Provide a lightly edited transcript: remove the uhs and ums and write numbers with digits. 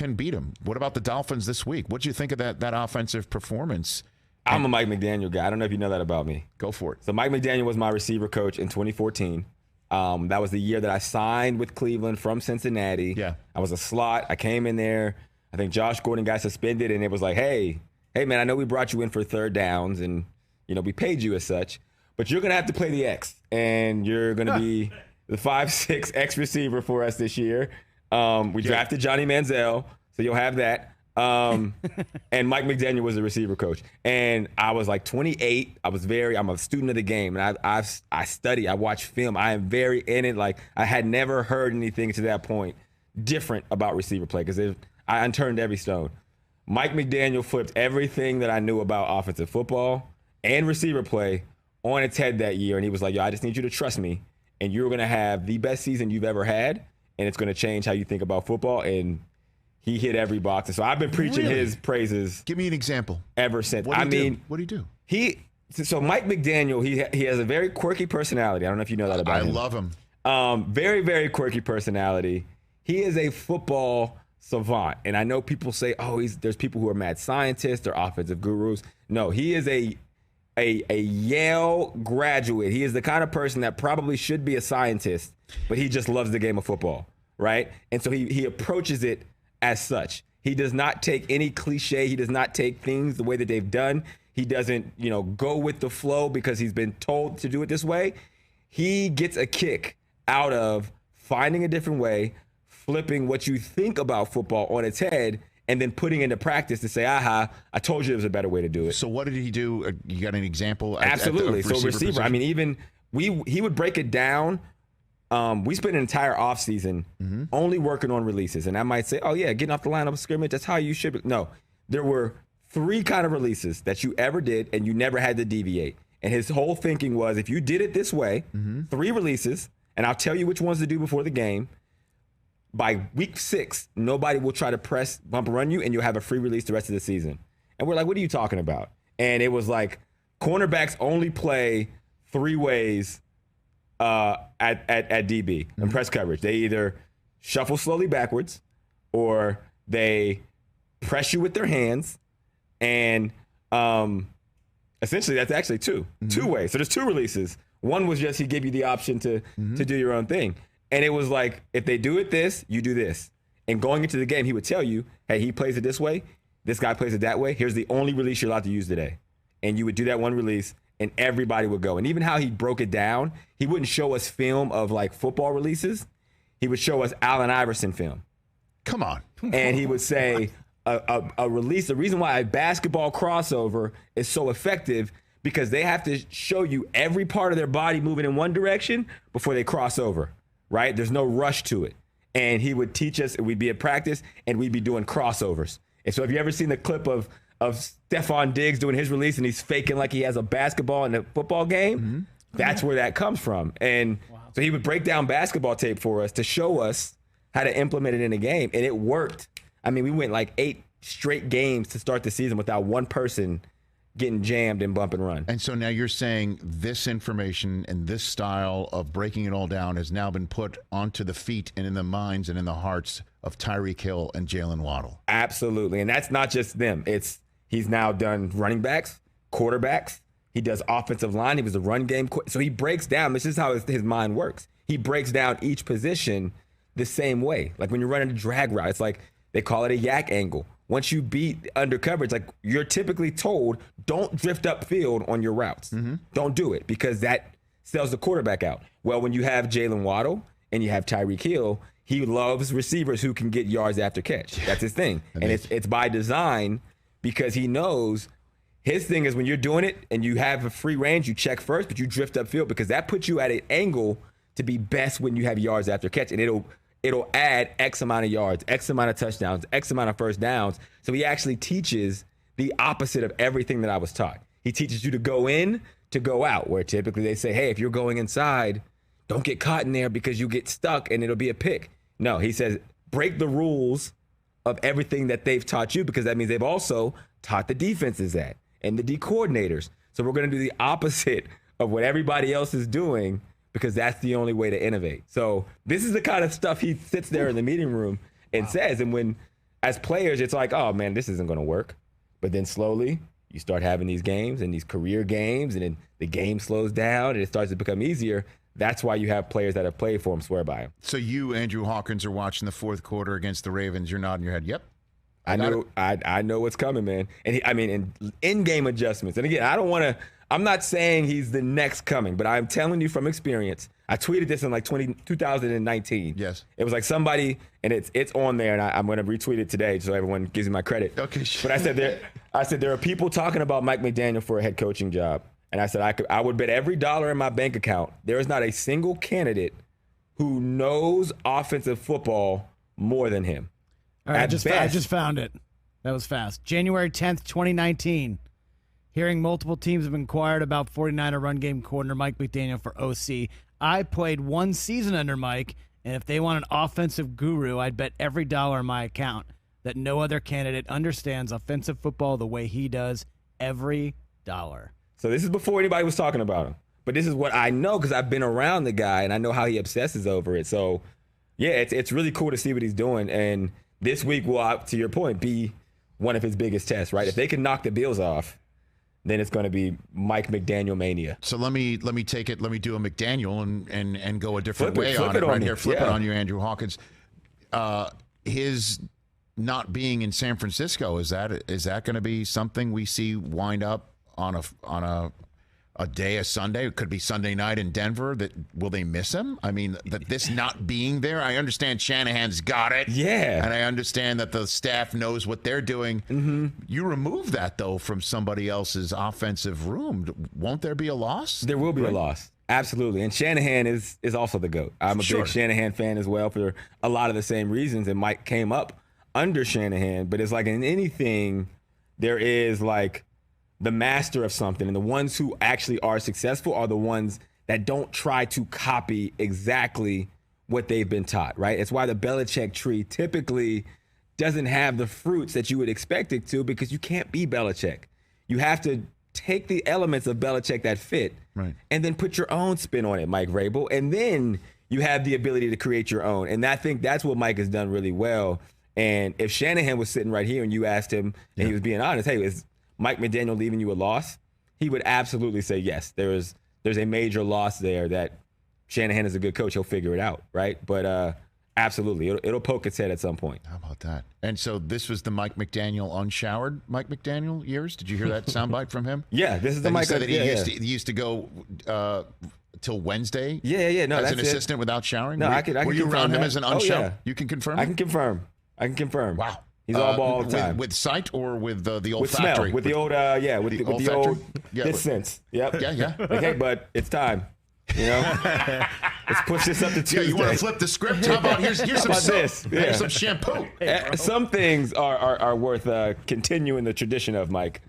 can beat them. What about the Dolphins this week? What do you think of that offensive performance? I'm a Mike McDaniel guy. I don't know if you know that about me. Go for it. So Mike McDaniel was my receiver coach in 2014. That was the year that I signed with Cleveland from Cincinnati. Yeah. I was a slot. I came in there. I think Josh Gordon got suspended, and it was like, hey, man, I know we brought you in for third downs, and, we paid you as such, but you're going to have to play the X, and you're going to be the 5'6" X receiver for us this year. We drafted Johnny Manziel, so you'll have that. And Mike McDaniel was the receiver coach. And I was like 28. I'm a student of the game, and I study, I watch film. I am very in it. Like, I had never heard anything to that point different about receiver play because I unturned every stone. Mike McDaniel flipped everything that I knew about offensive football and receiver play on its head that year. And he was like, I just need you to trust me, and you're going to have the best season you've ever had, and it's going to change how you think about football. And he hit every box. And so I've been preaching his praises. Give me an example. Ever since. What do you do? So Mike McDaniel, he has a very quirky personality. I don't know if you know that about him. I love him. Very, very quirky personality. He is a football savant. And I know people say, there's people who are mad scientists or offensive gurus. No, he is a Yale graduate. He is the kind of person that probably should be a scientist, but he just loves the game of football, right? And so he approaches it as such. He does not take any cliche. He does not take things the way that they've done. He doesn't, go with the flow because he's been told to do it this way. He gets a kick out of finding a different way, flipping what you think about football on its head, and then putting into practice to say, I told you there was a better way to do it. So what did he do? You got an example? Absolutely. So receiver. Position? I mean, even he would break it down. We spent an entire offseason only working on releases. And I might say, getting off the line of scrimmage, that's how you should be. No, there were 3 kind of releases that you ever did, and you never had to deviate. And his whole thinking was, if you did it this way, 3 releases, and I'll tell you which ones to do before the game, by week 6, nobody will try to press, bump, run you, and you'll have a free release the rest of the season. And we're like, what are you talking about? And it was like, cornerbacks only play 3 ways at DB and press coverage. They either shuffle slowly backwards, or they press you with their hands, and essentially that's actually 2 ways. So there's 2 releases. One was just he gave you the option to do your own thing. And it was like, if they do it this, you do this. And going into the game, he would tell you, hey, he plays it this way, this guy plays it that way. Here's the only release you're allowed to use today. And you would do that one release, and everybody would go. And even how he broke it down, he wouldn't show us film of like football releases. He would show us Allen Iverson film. Come on. And he would say a release, the reason why a basketball crossover is so effective, because they have to show you every part of their body moving in one direction before they cross over, right? There's no rush to it. And he would teach us, we'd be at practice, and we'd be doing crossovers. And so have you ever seen the clip of Stephon Diggs doing his release and he's faking like he has a basketball in a football game? That's where that comes from. And so he would break down basketball tape for us to show us how to implement it in a game. And it worked. I mean, we went like 8 straight games to start the season without one person getting jammed in bump and run. And so now you're saying this information and this style of breaking it all down has now been put onto the feet and in the minds and in the hearts of Tyreek Hill and Jalen Waddle. Absolutely. And that's not just them. He's now done running backs, quarterbacks. He does offensive line. He was a run game. So he breaks down. This is how his mind works. He breaks down each position the same way. Like when you're running a drag route, it's like they call it a yak angle. Once you beat under coverage, like you're typically told, don't drift upfield on your routes. Don't do it, because that sells the quarterback out. Well, when you have Jalen Waddle and you have Tyreek Hill, he loves receivers who can get yards after catch. That's his thing. And it's by design, because he knows his thing is when you're doing it and you have a free range, you check first, but you drift upfield, because that puts you at an angle to be best when you have yards after catch. And it'll add X amount of yards, X amount of touchdowns, X amount of first downs. So he actually teaches the opposite of everything that I was taught. He teaches you to go in, to go out, where typically they say, hey, if you're going inside, don't get caught in there because you get stuck and it'll be a pick. No, he says, break the rules of everything that they've taught you, because that means they've also taught the defenses that and the D coordinators. So we're going to do the opposite of what everybody else is doing, because that's the only way to innovate. So this is the kind of stuff he sits there in the meeting room and says. And when as players, it's like, oh man, this isn't going to work. But then slowly you start having these games and these career games, and then the game slows down and it starts to become easier. That's why you have players that have played for him swear by him. So you, Andrew Hawkins, are watching the fourth quarter against the Ravens. You're nodding your head. Yep. I know what's coming, man. And in-game adjustments. And again, I'm not saying he's the next coming, but I'm telling you from experience. I tweeted this in like 2019. Yes. It was like somebody, and it's on there, and I'm going to retweet it today so everyone gives me my credit. Okay. But I said there are people talking about Mike McDaniel for a head coaching job. And I said I would bet every dollar in my bank account there is not a single candidate who knows offensive football more than him. All right, I just found it. That was fast. January 10th, 2019. Hearing multiple teams have inquired about 49er run game coordinator Mike McDaniel for OC. I played one season under Mike, and if they want an offensive guru, I'd bet every dollar in my account that no other candidate understands offensive football the way he does. Every dollar. So this is before anybody was talking about him. But this is what I know because I've been around the guy, and I know how he obsesses over it. So, yeah, it's really cool to see what he's doing. And this week will, to your point, be one of his biggest tests, right? If they can knock the Bills off, then it's going to be Mike McDaniel mania. So let me take it. Let me do a McDaniel and go a different way on it right here. Flip it on you, Andrew Hawkins. His not being in San Francisco, is that going to be something we see wind up on a day, a Sunday? It could be Sunday night in Denver. Will they miss him? I mean, that this not being there. I understand Shanahan's got it. Yeah. And I understand that the staff knows what they're doing. Mm-hmm. You remove that, though, from somebody else's offensive room. Won't there be a loss? There will be a loss. Absolutely. And Shanahan is also the GOAT. I'm a big Shanahan fan as well for a lot of the same reasons. And Mike came up under Shanahan. But it's like in anything, there is like the master of something, and the ones who actually are successful are the ones that don't try to copy exactly what they've been taught, right? It's why the Belichick tree typically doesn't have the fruits that you would expect it to, because you can't be Belichick. You have to take the elements of Belichick that fit, right, and then put your own spin on it, Mike Vrabel, and then you have the ability to create your own. And I think that's what Mike has done really well. And if Shanahan was sitting right here and you asked him, and he was being honest, hey, is Mike McDaniel leaving you a loss? He would absolutely say yes. There's a major loss there that Shanahan is a good coach. He'll figure it out, right? But absolutely, it'll poke its head at some point. How about that? And so this was the Mike McDaniel unshowered Mike McDaniel years? Did you hear that soundbite from him? Yeah, this is the Mike. He said that he used to go till Wednesday. Yeah. No, as that's an assistant without showering. No, were you around him as an unshowered? Oh, yeah. You can confirm. I can confirm. Wow. He's all ball all the time. With sight or with the with olfactory? Smell, with the old, with the old sense. Yep. Yeah. Okay, but it's time. You know, let's push this up to Tuesday. Yeah, you want to flip the script? How about here's some soap. Here's some shampoo. Some things are worth continuing the tradition of, Mike.